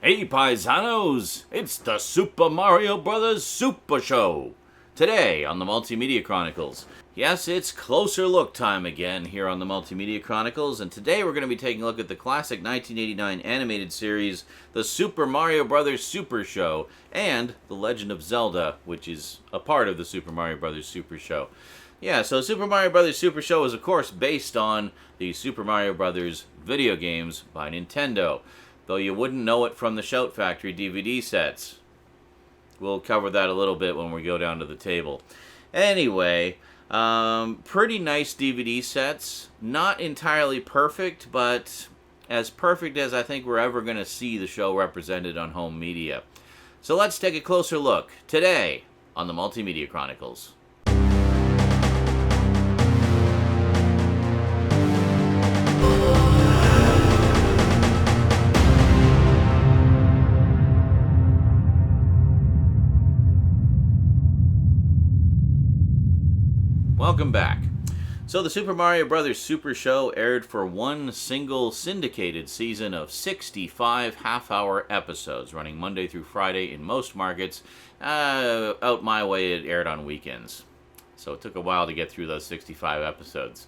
Hey paisanos, it's the Super Mario Bros. Super Show. Today on the Multimedia Chronicles. Yes, it's closer look time again here on the Multimedia Chronicles, and today we're going to be taking a look at the classic 1989 animated series, The Super Mario Bros. Super Show, and The Legend of Zelda, which is a part of the Super Mario Bros. Super Show. Yeah, so Super Mario Bros. Super Show is of course based on the Super Mario Bros. Video games by Nintendo, though you wouldn't know it from the Shout Factory DVD sets. We'll cover that a little bit when we go down to the table. Anyway, pretty nice DVD sets. Not entirely perfect, but as perfect as I think we're ever going to see the show represented on home media. So let's take a closer look today on the Multimedia Chronicles. Welcome back. So the Super Mario Bros. Super Show aired for one single syndicated season of 65 half-hour episodes, running Monday through Friday in most markets. Out my way, it aired on weekends. So it took a while to get through those 65 episodes.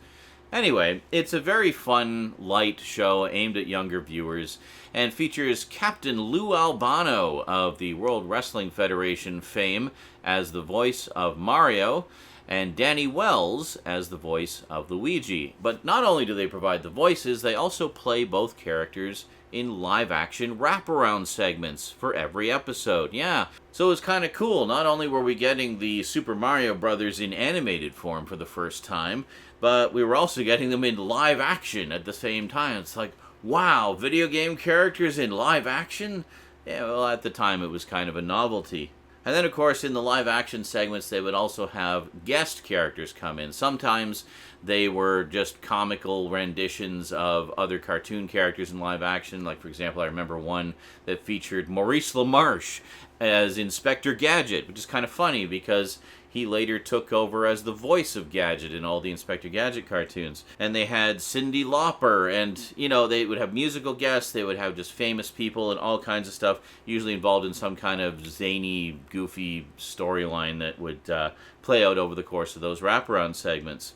Anyway, it's a very fun, light show aimed at younger viewers and features Captain Lou Albano of the World Wrestling Federation fame as the voice of Mario, and Danny Wells as the voice of Luigi. But not only do they provide the voices, they also play both characters in live-action wraparound segments for every episode. Yeah, so it was kind of cool. Not only were we getting the Super Mario Brothers in animated form for the first time, but we were also getting them in live action at the same time. It's like, wow, video game characters in live action? Yeah, well, at the time it was kind of a novelty. And then, of course, in the live-action segments, they would also have guest characters come in. Sometimes they were just comical renditions of other cartoon characters in live-action. Like, for example, I remember one that featured Maurice LaMarche as Inspector Gadget, which is kind of funny because he later took over as the voice of Gadget in all the Inspector Gadget cartoons. And they had Cyndi Lauper, and, you know, they would have musical guests, they would have just famous people and all kinds of stuff, usually involved in some kind of zany, goofy storyline that would play out over the course of those wraparound segments.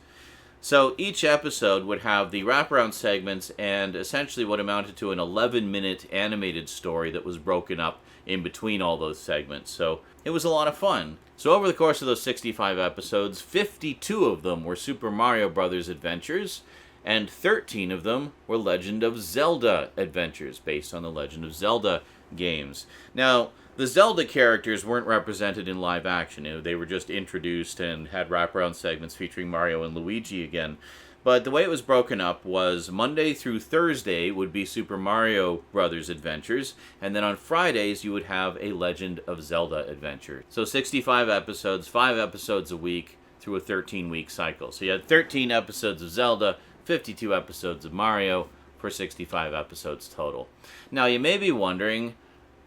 So each episode would have the wraparound segments and essentially what amounted to an 11-minute animated story that was broken up in between all those segments. So it was a lot of fun. So over the course of those 65 episodes, 52 of them were Super Mario Bros. Adventures, and 13 of them were Legend of Zelda adventures, based on the Legend of Zelda games. Now, the Zelda characters weren't represented in live action. You know, they were just introduced and had wraparound segments featuring Mario and Luigi again. But the way it was broken up was Monday through Thursday would be Super Mario Brothers Adventures, and then on Fridays you would have a Legend of Zelda adventure. So 65 episodes, 5 episodes a week through a 13-week cycle. So you had 13 episodes of Zelda, 52 episodes of Mario, for 65 episodes total. Now you may be wondering,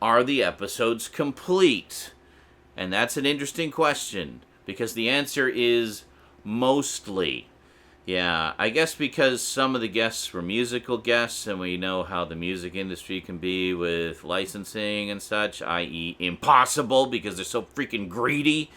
are the episodes complete? And that's an interesting question, because the answer is mostly. Yeah, I guess because some of the guests were musical guests, and we know how the music industry can be with licensing and such, i.e. impossible because they're so freaking greedy.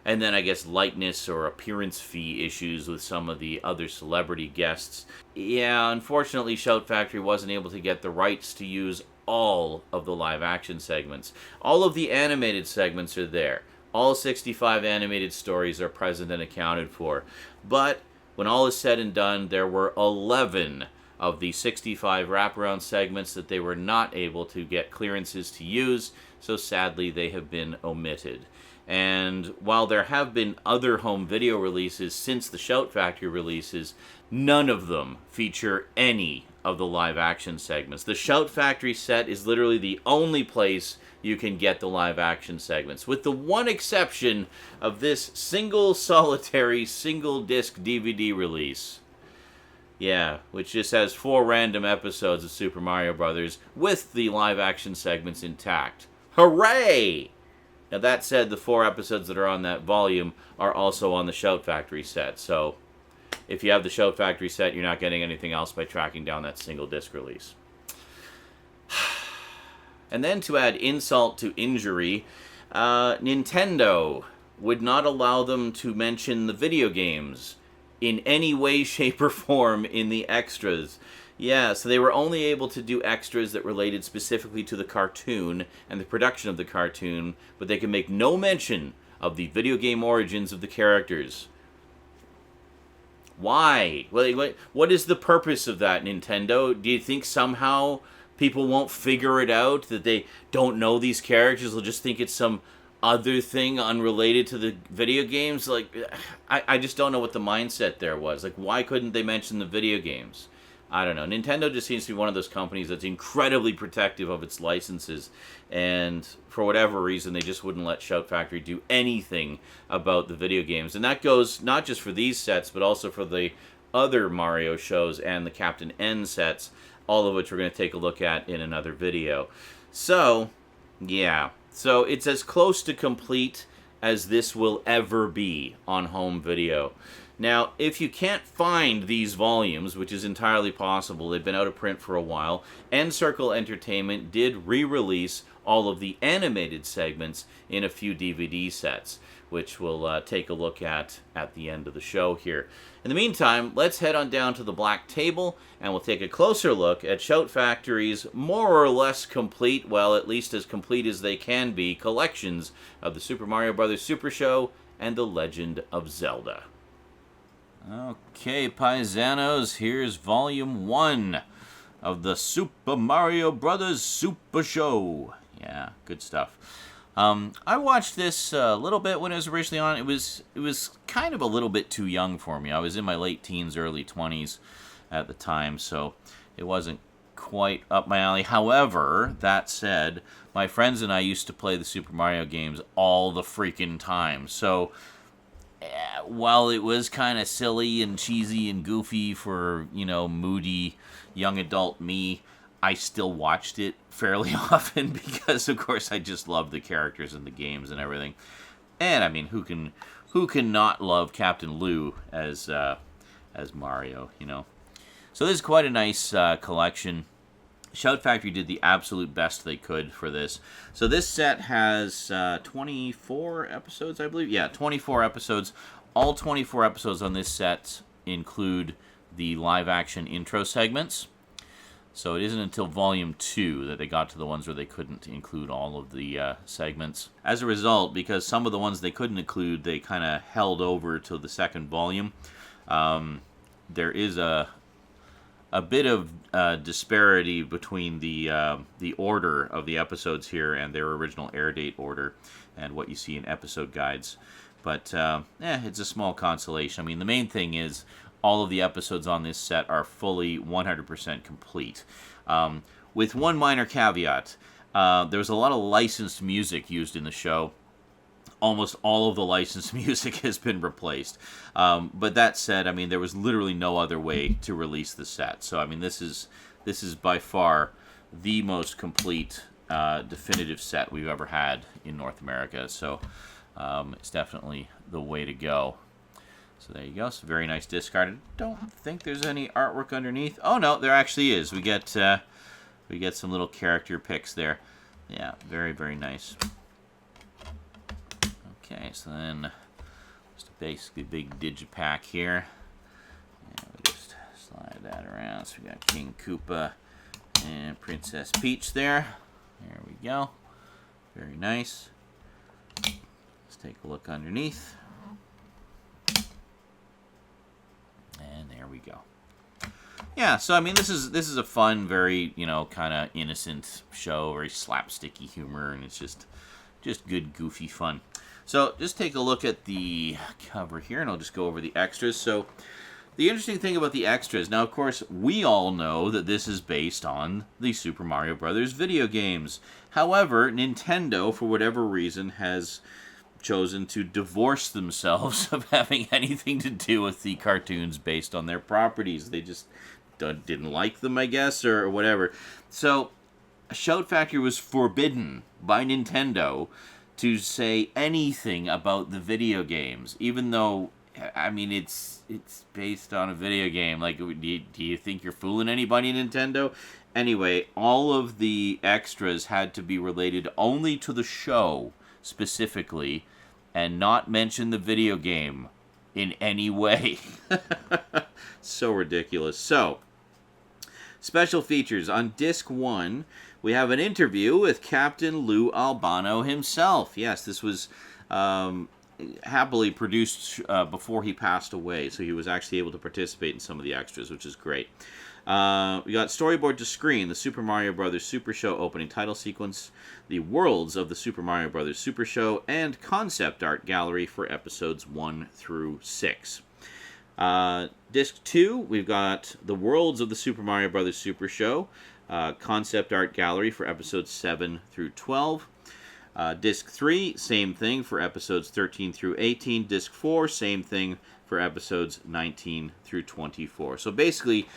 And then I guess likeness or appearance fee issues with some of the other celebrity guests. Yeah, unfortunately Shout Factory wasn't able to get the rights to use all of the live action segments. All of the animated segments are there. All 65 animated stories are present and accounted for. But when all is said and done, there were 11 of the 65 wraparound segments that they were not able to get clearances to use, so sadly they have been omitted. And while there have been other home video releases since the Shout Factory releases, none of them feature any of the live action segments. The Shout Factory set is literally the only place you can get the live action segments, with the one exception of this solitary single disc DVD release. Yeah, which just has 4 random episodes of Super Mario Brothers with the live action segments intact. Hooray! Now that said, the 4 episodes that are on that volume are also on the Shout Factory set, so if you have the Shout Factory set, you're not getting anything else by tracking down that single disc release. And then to add insult to injury, Nintendo would not allow them to mention the video games in any way, shape, or form in the extras. Yeah, so they were only able to do extras that related specifically to the cartoon and the production of the cartoon, but they could make no mention of the video game origins of the characters. Why? What is the purpose of that, Nintendo? Do you think somehow people won't figure it out, that they don't know these characters? They'll just think it's some other thing unrelated to the video games? Like, I just don't know what the mindset there was. Like, why couldn't they mention the video games? I don't know. Nintendo just seems to be one of those companies that's incredibly protective of its licenses, and for whatever reason, they just wouldn't let Shout Factory do anything about the video games. And that goes not just for these sets, but also for the other Mario shows and the Captain N sets, all of which we're going to take a look at in another video. So, yeah. So it's as close to complete as this will ever be on home video. Now, if you can't find these volumes, which is entirely possible, they've been out of print for a while, NCircle Entertainment did re-release all of the animated segments in a few DVD sets, which we'll take a look at the end of the show here. In the meantime, let's head on down to the black table, and we'll take a closer look at Shout Factory's more or less complete, well, at least as complete as they can be, collections of the Super Mario Bros. Super Show and The Legend of Zelda. Okay, paisanos, here's Volume 1 of the Super Mario Bros. Super Show. Yeah, good stuff. I watched this a little bit when it was originally on. It was kind of a little bit too young for me. I was in my late teens, early 20s at the time, so it wasn't quite up my alley. However, that said, my friends and I used to play the Super Mario games all the freaking time. So while it was kind of silly and cheesy and goofy for, moody young adult me, I still watched it fairly often because, of course, I just love the characters and the games and everything. And I mean, who can not love Captain Lou as Mario? So this is quite a nice collection. Shout Factory did the absolute best they could for this. So this set has 24 episodes, I believe. Yeah, 24 episodes. All 24 episodes on this set include the live-action intro segments. So it isn't until Volume 2 that they got to the ones where they couldn't include all of the segments. As a result, because some of the ones they couldn't include, they kind of held over to the second volume. There is a bit of disparity between the order of the episodes here and their original air date order and what you see in episode guides. But it's a small consolation. I mean, the main thing is all of the episodes on this set are fully 100% complete. With one minor caveat, there was a lot of licensed music used in the show. Almost all of the licensed music has been replaced. But that said, I mean, there was literally no other way to release the set. So, I mean, this is by far the most complete, definitive set we've ever had in North America. So, it's definitely the way to go. So there you go. It's a very nice discard. I don't think there's any artwork underneath. Oh no, there actually is. We get some little character pics there. Yeah, very, very nice. Okay, so then just basically a big digipack here. And we just slide that around. So we got King Koopa and Princess Peach there. There we go. Very nice. Let's take a look underneath. And there we go. Yeah, so I mean, this is a fun, very kind of innocent show, very slapsticky humor, and it's just good, goofy fun. So just take a look at the cover here, and I'll just go over the extras. So the interesting thing about the extras, now of course we all know that this is based on the Super Mario Bros. Video games. However, Nintendo, for whatever reason, has chosen to divorce themselves of having anything to do with the cartoons based on their properties. They just didn't like them, I guess, or whatever. So, Shout Factory was forbidden by Nintendo to say anything about the video games, even though, I mean, it's based on a video game. Like, do you think you're fooling anybody, Nintendo? anyway, all of the extras had to be related only to the show specifically and not mention the video game in any way. So ridiculous. So, special features. On disc 1, we have an interview with Captain Lou Albano himself. Yes, this was happily produced before he passed away, so he was actually able to participate in some of the extras, which is great. We got storyboard to screen, the Super Mario Bros. Super Show opening title sequence, the worlds of the Super Mario Bros. Super Show, and concept art gallery for episodes 1 through 6. Disc 2, we've got the worlds of the Super Mario Bros. Super Show, concept art gallery for episodes 7 through 12. Disc 3, same thing for episodes 13 through 18. Disc 4, same thing for episodes 19 through 24. So basically,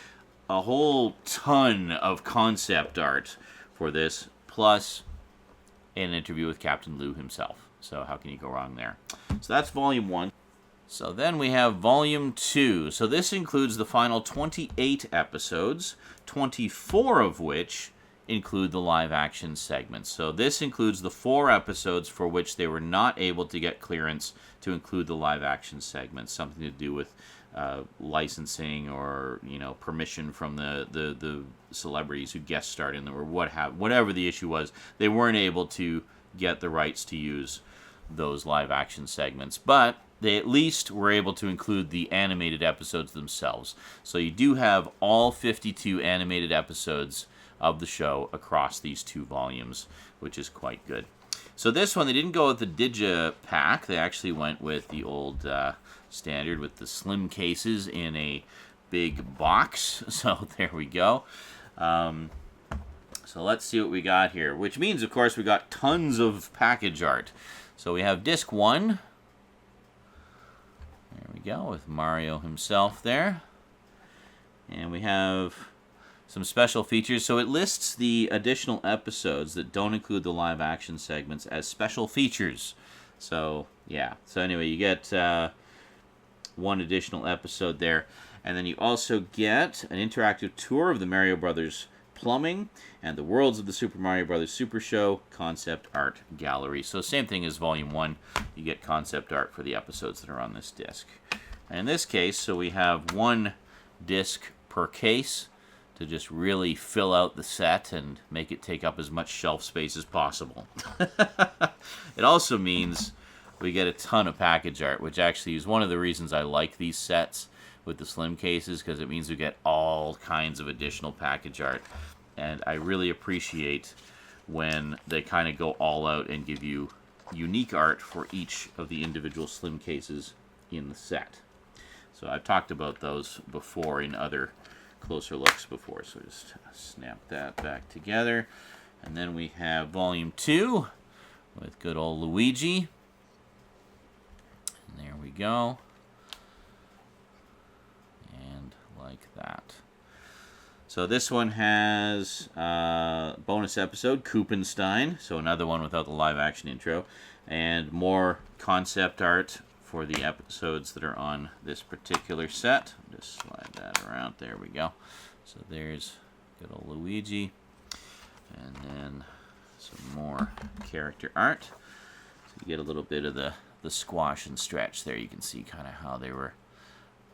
a whole ton of concept art for this, plus an interview with Captain Lou himself. So how can you go wrong there? So that's Volume 1. So then we have Volume 2. So this includes the final 28 episodes, 24 of which include the live-action segments. So this includes the 4 episodes for which they were not able to get clearance to include the live-action segments, something to do with licensing or permission from the celebrities who guest starred in them or whatever the issue was. They weren't able to get the rights to use those live-action segments, but they at least were able to include the animated episodes themselves. So you do have all 52 animated episodes of the show across these 2 volumes, which is quite good. So this one, they didn't go with the Digipack. They actually went with the old standard with the slim cases in a big box. So there we go. So let's see what we got here, which means, of course, we got tons of package art. So we have disc 1. There we go, with Mario himself there. And we have some special features. So it lists the additional episodes that don't include the live action segments as special features. So, yeah. So anyway, you get 1 additional episode there. And then you also get an interactive tour of the Mario Brothers plumbing and the worlds of the Super Mario Bros. Super Show concept art gallery. So same thing as Volume 1. You get concept art for the episodes that are on this disc. And in this case, so we have 1 disc per case to just really fill out the set and make it take up as much shelf space as possible. It also means we get a ton of package art, which actually is one of the reasons I like these sets with the slim cases, because it means we get all kinds of additional package art. And I really appreciate when they kind of go all out and give you unique art for each of the individual slim cases in the set. So I've talked about those before in other closer looks before. So just snap that back together. And then we have Volume 2 with good old Luigi. And there we go. And like that. So this one has bonus episode, Koopenstein. So another one without the live action intro. And more concept art for the episodes that are on this particular set. Just slide that around. There we go. So there's good old Luigi. And then some more character art. So you get a little bit of the squash and stretch there. You can see kind of how they were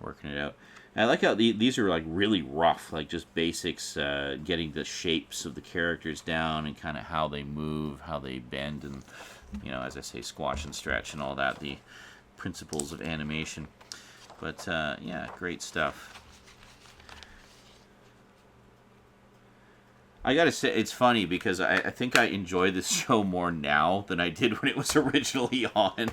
working it out. And I like how these are like really rough, like just basics, getting the shapes of the characters down and kind of how they move, how they bend, and as I say, squash and stretch and all that, the principles of animation. But yeah, great stuff. I gotta say, it's funny because I think I enjoy this show more now than I did when it was originally on.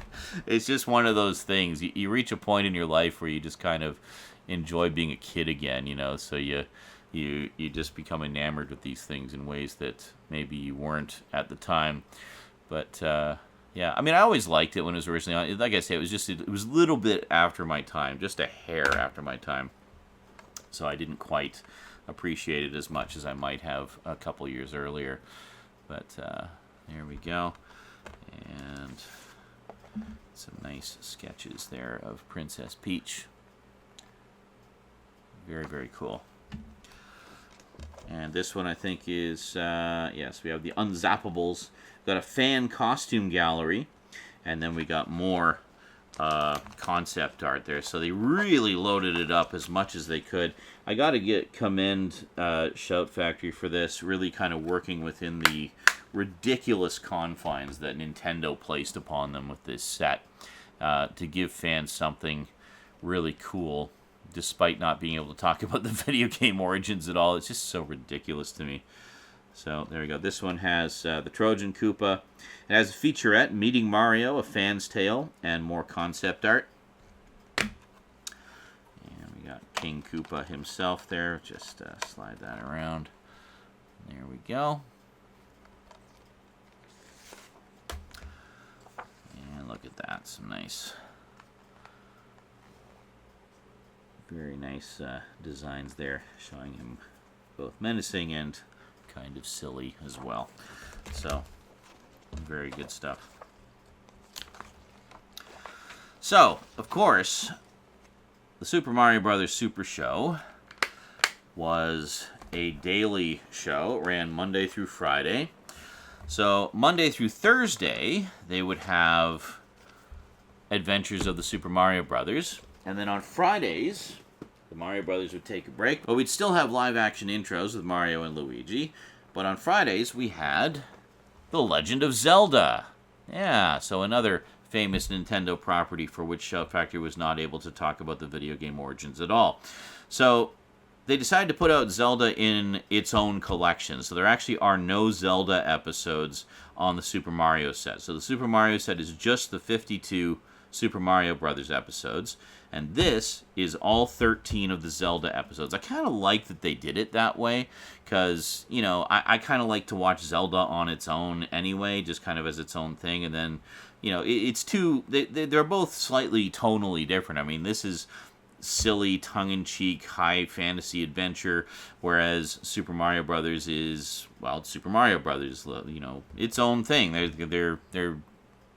It's just one of those things. You reach a point in your life where you just kind of enjoy being a kid again, so you just become enamored with these things in ways that maybe you weren't at the time. But yeah, I mean, I always liked it when it was originally on. Like I say, it was a little bit after my time, just a hair after my time. So I didn't quite appreciate it as much as I might have a couple years earlier. But there we go. And some nice sketches there of Princess Peach. Very, very cool. And this one, I think, is, yes, we have the Unzappables. Got a fan costume gallery. And then we got more concept art there. So they really loaded it up as much as they could. I got to commend Shout Factory for this, really kind of working within the ridiculous confines that Nintendo placed upon them with this set to give fans something really cool, despite not being able to talk about the video game origins at all. It's just so ridiculous to me. So there we go. This one has the Trojan Koopa. It has a featurette, Meeting Mario, A Fan's Tale, and more concept art. And we got King Koopa himself there. Just slide that around. There we go. And look at that. Some nice, very nice designs there, showing him both menacing and kind of silly as well. So, very good stuff. So, of course, the Super Mario Bros. Super Show was a daily show. It ran Monday through Friday. So, Monday through Thursday, they would have Adventures of the Super Mario Brothers. And then on Fridays, the Mario Brothers would take a break. But we'd still have live-action intros with Mario and Luigi. But on Fridays, we had The Legend of Zelda. Yeah, so another famous Nintendo property for which Shout Factory was not able to talk about the video game origins at all. So they decided to put out Zelda in its own collection. So there actually are no Zelda episodes on the Super Mario set. So the Super Mario set is just the 52 Super Mario Brothers episodes. And this is all 13 of the Zelda episodes. I kind of like that they did it that way, because, you know, I kind of like to watch Zelda on its own anyway, just kind of as its own thing. And then, you know, it's two, they're both slightly tonally different. I mean, this is silly, tongue-in-cheek, high fantasy adventure, whereas Super Mario Brothers is, well, it's Super Mario Brothers, you know, its own thing. They're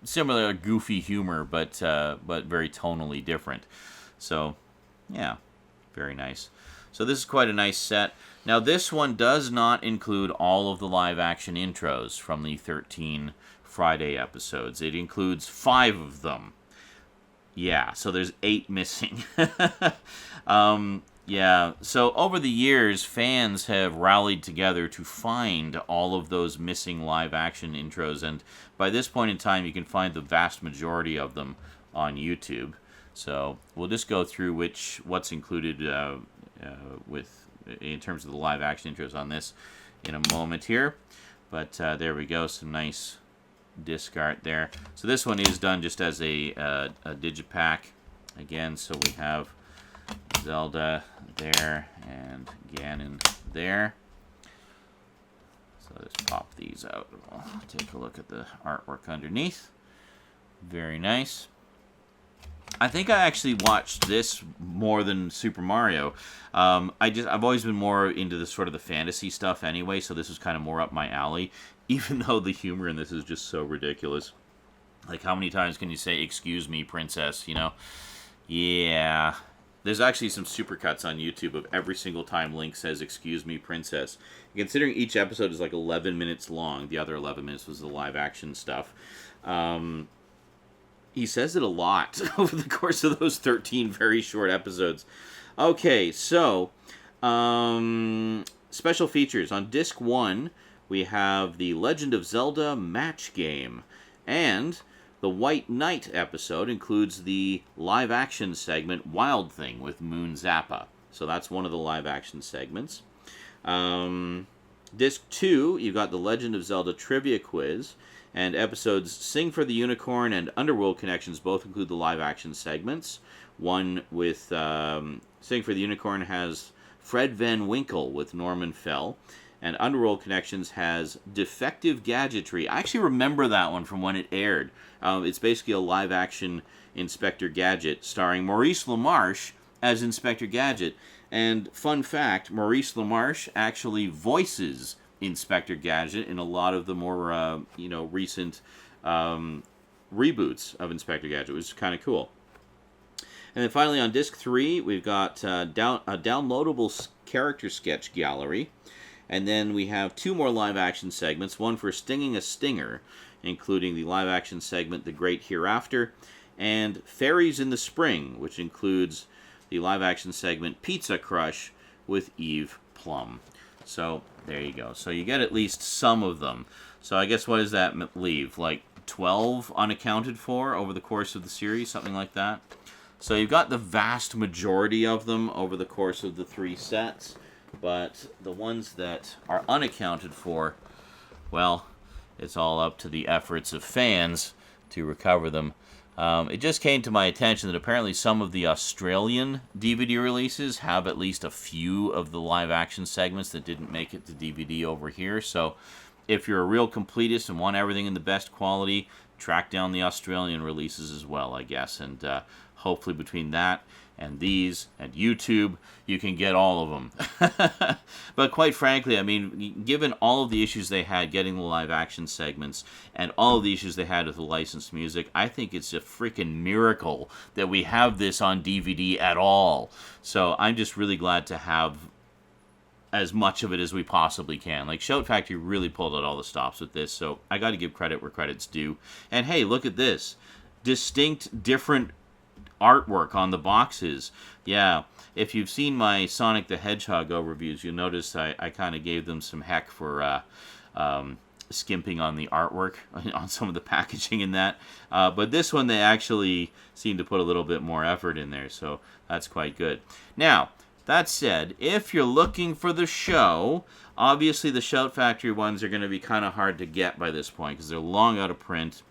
similar goofy humor, but very tonally different. So, yeah, very nice. So this is quite a nice set. Now, this one does not include all of the live-action intros from the 13 Friday episodes. It includes 5 of them. Yeah, so there's 8 missing. Yeah, so over the years, fans have rallied together to find all of those missing live-action intros, and by this point in time, you can find the vast majority of them on YouTube. So we'll just go through what's included in terms of the live-action intros on this in a moment here. But there we go, some nice disc art there. So this one is done just as a digipack again. So we have Zelda there and Ganon there. So let's pop these out. We'll take a look at the artwork underneath. Very nice. I think I actually watched this more than Super Mario. I've always been more into the sort of the fantasy stuff anyway, so this was kind of more up my alley, even though the humor in this is just so ridiculous. Like, how many times can you say, "Excuse me, princess," you know? Yeah. There's actually some supercuts on YouTube of every single time Link says, "Excuse me, princess." Considering each episode is like 11 minutes long, the other 11 minutes was the live action stuff. He says it a lot over the course of those 13 very short episodes. Okay, so special features. On Disc 1, we have the Legend of Zelda match game. And the White Knight episode includes the live-action segment Wild Thing with Moon Zappa. So that's one of the live-action segments. Disc 2, you've got the Legend of Zelda Trivia Quiz. And episodes Sing for the Unicorn and Underworld Connections both include the live-action segments. One with Sing for the Unicorn has Fred Van Winkle with Norman Fell. And Underworld Connections has Defective Gadgetry. I actually remember that one from when it aired. It's basically a live-action Inspector Gadget starring Maurice LaMarche as Inspector Gadget. And fun fact, Maurice LaMarche actually voices Inspector Gadget in a lot of the more recent reboots of Inspector Gadget, which is kind of cool. And then finally on Disc 3, we've got a downloadable character sketch gallery. And then we have 2 more live-action segments, one for Stinging a Stinger, including the live-action segment The Great Hereafter, and Fairies in the Spring, which includes the live-action segment Pizza Crush with Eve Plum. So, there you go. So you get at least some of them. So I guess what does that leave? Like 12 unaccounted for over the course of the series, something like that? So you've got the vast majority of them over the course of the 3 sets, but the ones that are unaccounted for, well, it's all up to the efforts of fans to recover them. It just came to my attention that apparently some of the Australian DVD releases have at least a few of the live-action segments that didn't make it to DVD over here. So if you're a real completist and want everything in the best quality, track down the Australian releases as well, I guess. And hopefully between that and these and YouTube, you can get all of them. But quite frankly, I mean, given all of the issues they had getting the live-action segments and all of the issues they had with the licensed music, I think it's a freaking miracle that we have this on DVD at all. So I'm just really glad to have as much of it as we possibly can. Like, Shout Factory really pulled out all the stops with this, so I got to give credit where credit's due. And hey, look at this. Distinct, different artwork on the boxes. Yeah, if you've seen my Sonic the Hedgehog overviews, you'll notice I kind of gave them some heck for skimping on the artwork on some of the packaging in that. But this one, they actually seem to put a little bit more effort in there, so that's quite good. Now, that said, if you're looking for the show, obviously the Shout Factory ones are going to be kind of hard to get by this point because they're long out of print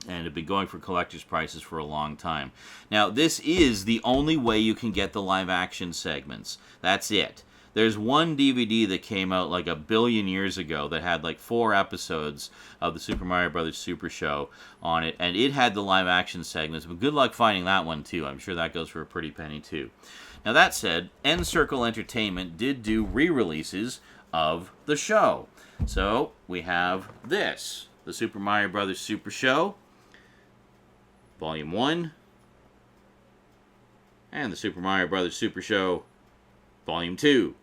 and have been going for collector's prices for a long time. Now, this is the only way you can get the live-action segments. That's it. There's one DVD that came out like 1 billion years ago that had like 4 episodes of the Super Mario Bros. Super Show on it, and it had the live-action segments, but good luck finding that one too. I'm sure that goes for a pretty penny too. Now, that said, NCircle Entertainment did do re-releases of the show. So, we have this, the Super Mario Bros. Super Show, Volume 1, and the Super Mario Bros. Super Show, Volume 2.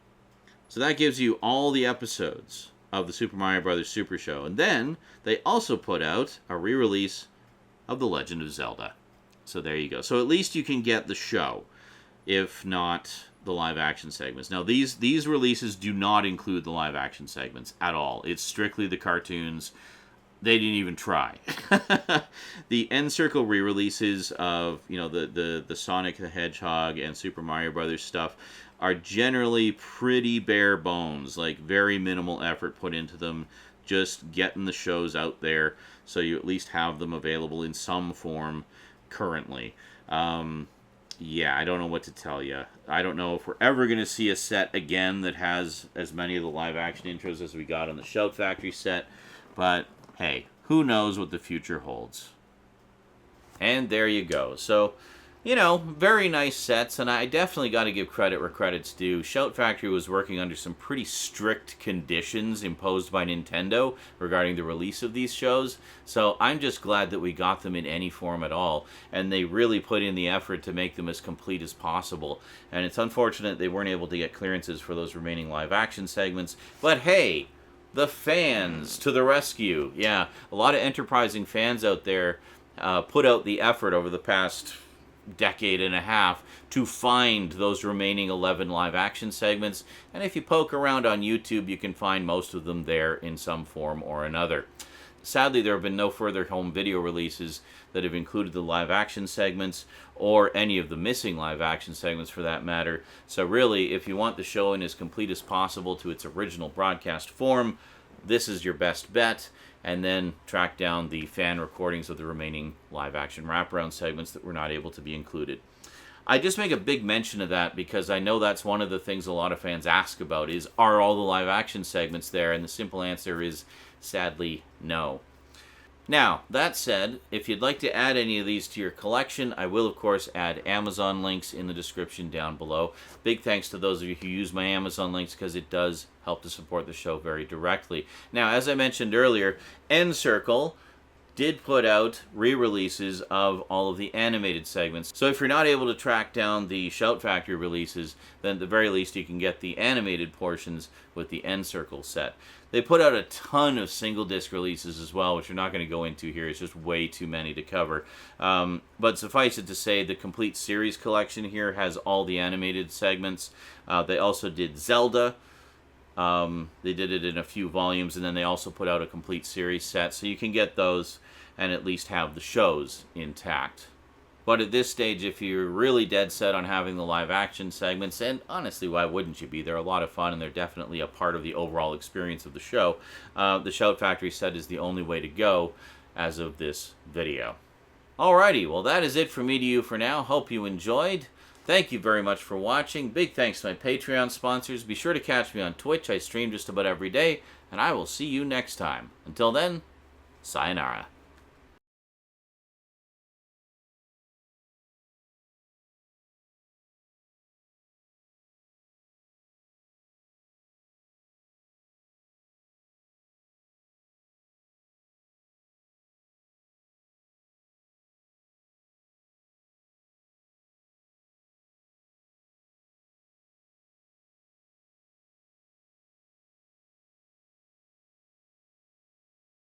So that gives you all the episodes of the Super Mario Bros. Super Show. And then, they also put out a re-release of The Legend of Zelda. So there you go. So at least you can get the show, if not the live-action segments. Now, these releases do not include the live-action segments at all. It's strictly the cartoons. They didn't even try. The NCircle re-releases of, you know, the Sonic the Hedgehog and Super Mario Brothers stuff are generally pretty bare bones, like very minimal effort put into them, just getting the shows out there so you at least have them available in some form currently. Yeah, I don't know what to tell you. I don't know if we're ever going to see a set again that has as many of the live-action intros as we got on the Shout Factory set, but hey, who knows what the future holds. And there you go. So, you know, very nice sets, and I definitely got to give credit where credit's due. Shout Factory was working under some pretty strict conditions imposed by Nintendo regarding the release of these shows, so I'm just glad that we got them in any form at all, and they really put in the effort to make them as complete as possible. And it's unfortunate they weren't able to get clearances for those remaining live-action segments, but hey, the fans to the rescue. Yeah, a lot of enterprising fans out there put out the effort over the past decade and a half to find those remaining 11 live-action segments, and if you poke around on YouTube, you can find most of them there in some form or another. Sadly, there have been no further home video releases that have included the live-action segments, or any of the missing live-action segments for that matter, so really, if you want the show in as complete as possible to its original broadcast form, this is your best bet, and then track down the fan recordings of the remaining live-action wraparound segments that were not able to be included. I just make a big mention of that because I know that's one of the things a lot of fans ask about is, are all the live-action segments there? And the simple answer is, sadly, no. Now, that said, if you'd like to add any of these to your collection, I will, of course, add Amazon links in the description down below. Big thanks to those of you who use my Amazon links because it does help to support the show very directly. Now, as I mentioned earlier, NCircle did put out re-releases of all of the animated segments. So if you're not able to track down the Shout Factory releases, then at the very least you can get the animated portions with the NCircle set. They put out a ton of single disc releases as well, which we're not going to go into here. It's just way too many to cover. But suffice it to say, the complete series collection here has all the animated segments. They also did Zelda. They did it in a few volumes, and then they also put out a complete series set, so you can get those and at least have the shows intact. But at this stage, if you're really dead set on having the live action segments, and honestly, why wouldn't you be? They're a lot of fun, and they're definitely a part of the overall experience of the show. The Shout Factory set is the only way to go as of this video. Alrighty, well that is it from me to you for now. Hope you enjoyed. Thank you very much for watching. Big thanks to my Patreon sponsors. Be sure to catch me on Twitch. I stream just about every day, and I will see you next time. Until then, sayonara.